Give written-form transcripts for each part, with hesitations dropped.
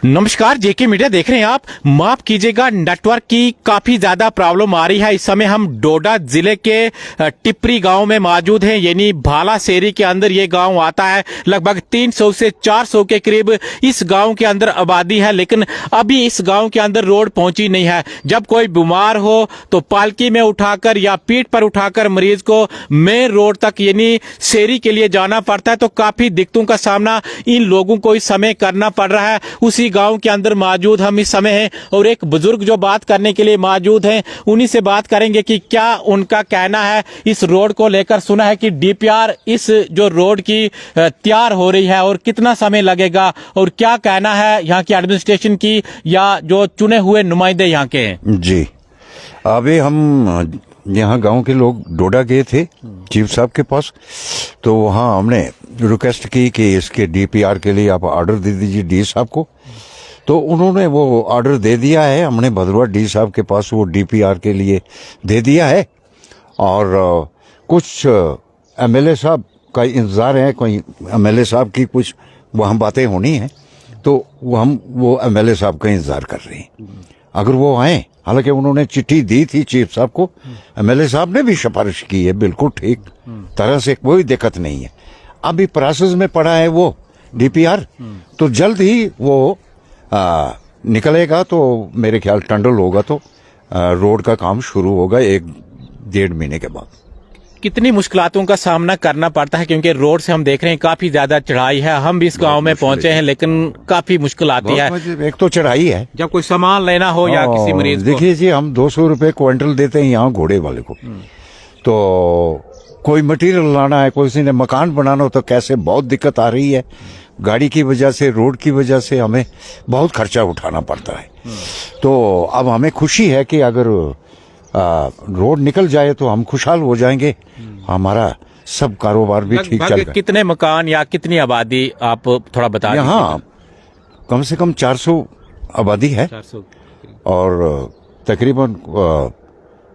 नमस्कार, जेके मीडिया देख रहे हैं आप। माफ कीजिएगा, नेटवर्क की काफी ज्यादा प्रॉब्लम आ रही है। इस समय हम डोडा जिले के टिप्री गांव में मौजूद हैं, यानी भालासेरी के अंदर ये गांव आता है। लगभग 300 से 400 के करीब इस गांव के अंदर आबादी है, लेकिन अभी इस गांव के अंदर रोड पहुंची नहीं है। जब कोई बीमार हो तो पालकी में उठाकर या पीठ पर उठाकर मरीज को मेन रोड तक यानी सेरी के लिए जाना पड़ता है। तो काफी दिक्कतों का सामना इन लोगों को इस समय करना पड़ रहा है। उसी गांव के अंदर मौजूद हम इस समय हैं और एक बुजुर्ग जो बात करने के लिए मौजूद हैं, उन्हीं से बात करेंगे कि क्या उनका कहना है इस रोड को लेकर। सुना है कि डीपीआर इस जो रोड की तैयार हो रही है और कितना समय लगेगा और क्या कहना है यहाँ की एडमिनिस्ट्रेशन की या जो चुने हुए नुमाइंदे यहाँ के हैं। जी, अभी हम यहाँ गांव के लोग डोडा गए थे चीफ साहब के पास, तो वहाँ हमने रिक्वेस्ट की कि इसके डीपीआर के लिए आप ऑर्डर दे दीजिए डी साहब को। तो उन्होंने वो ऑर्डर दे दिया है। हमने भदरवा डी साहब के पास वो डीपीआर के लिए दे दिया है और कुछ एमएलए साहब का इंतजार है। कोई एमएलए साहब की कुछ वहाँ बातें होनी है, तो हम वो एमएलए साहब का इंतजार कर रहे हैं। अगर वो आए, हालांकि उन्होंने चिट्ठी दी थी चीफ साहब को, एमएलए साहब ने भी सिफारिश की है, बिल्कुल ठीक तरह से, कोई दिक्कत नहीं है। अभी प्रोसेस में पड़ा है वो डीपीआर, तो जल्द ही वो निकलेगा। तो मेरे ख्याल टंडल होगा तो रोड का काम शुरू होगा 1-1.5 महीने के बाद। कितनी मुश्किलातों का सामना करना पड़ता है, क्योंकि रोड से हम देख रहे हैं काफी ज्यादा चढ़ाई है। हम भी इस गांव में पहुंचे हैं, लेकिन काफी मुश्किल आती है। एक तो चढ़ाई है, जब कोई सामान लेना हो या किसी मरीज को। देखिए जी, हम 200 रुपए क्विंटल देते हैं यहाँ घोड़े वाले को। तो कोई मटेरियल लाना है, कोई ने मकान बनाना हो, तो कैसे बहुत दिक्कत आ रही है। गाड़ी की वजह से, रोड की वजह से हमें बहुत खर्चा उठाना पड़ता है। तो अब हमें खुशी है कि अगर रोड निकल जाए तो हम खुशहाल हो जाएंगे, हमारा सब कारोबार भी ठीक चलेगा। कितने मकान या कितनी आबादी आप थोड़ा बता दीजिए। यहाँ कम से कम 400 आबादी है 400 और तकरीबन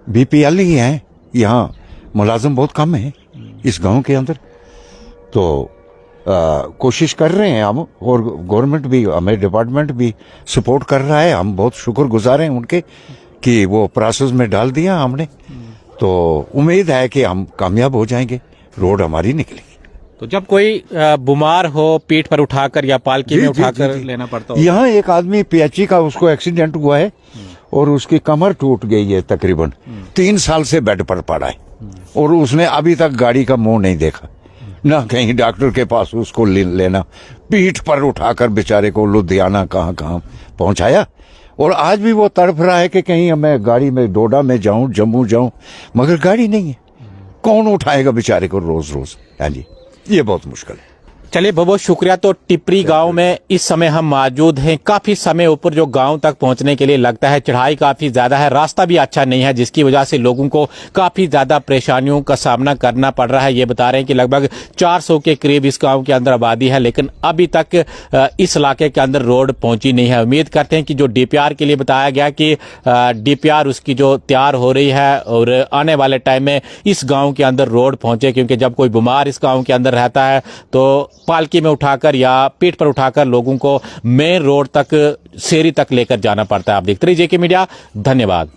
बीपीएल ही है। यहाँ मुलाजिम बहुत कम है इस गांव के अंदर। तो कोशिश कर रहे हैं हम, और गवर्नमेंट भी, हमें डिपार्टमेंट भी सपोर्ट कर रहा है। हम बहुत शुक्रगुजार हैं उनके कि वो प्रोसेस में डाल दिया हमने। तो उम्मीद है कि हम कामयाब हो जाएंगे, रोड हमारी निकलेगी। तो जब कोई बीमार हो, पीठ पर उठाकर या पालकी में उठाकर लेना पड़ता हो। यहाँ एक आदमी पीएचई का, उसको एक्सीडेंट हुआ है और उसकी कमर टूट गई है। तकरीबन 3 साल से बेड पर पड़ा है और उसने अभी तक गाड़ी का मुंह नहीं देखा, ना कहीं डॉक्टर के पास उसको लेना। पीठ पर उठाकर बेचारे को लुधियाना कहाँ पहुंचाया। और आज भी वो तड़फ रहा है कि कहीं मैं गाड़ी में डोडा में जाऊं, जम्मू जाऊं, मगर गाड़ी नहीं है। कौन उठाएगा बेचारे को रोज रोज? हाँ जी, ये बहुत मुश्किल है। चलिए, बहुत बहुत शुक्रिया। तो टिप्री गांव में इस समय हम मौजूद हैं। काफी समय ऊपर जो गांव तक पहुंचने के लिए लगता है, चढ़ाई काफी ज्यादा है, रास्ता भी अच्छा नहीं है, जिसकी वजह से लोगों को काफी ज्यादा परेशानियों का सामना करना पड़ रहा है। ये बता रहे हैं कि लगभग 400 के करीब इस गांव के अंदर आबादी है, लेकिन अभी तक इस इलाके के अंदर रोड पहुंची नहीं है। उम्मीद करते हैं कि जो डीपीआर के लिए बताया गया कि डीपीआर उसकी जो तैयार हो रही है और आने वाले टाइम में इस गाँव के अंदर रोड पहुंचे, क्योंकि जब कोई बीमार इस गाँव के अंदर रहता है तो पालकी में उठाकर या पीठ पर उठाकर लोगों को मेन रोड तक, सेरी तक लेकर जाना पड़ता है। आप देखते रहिए जेके मीडिया। धन्यवाद।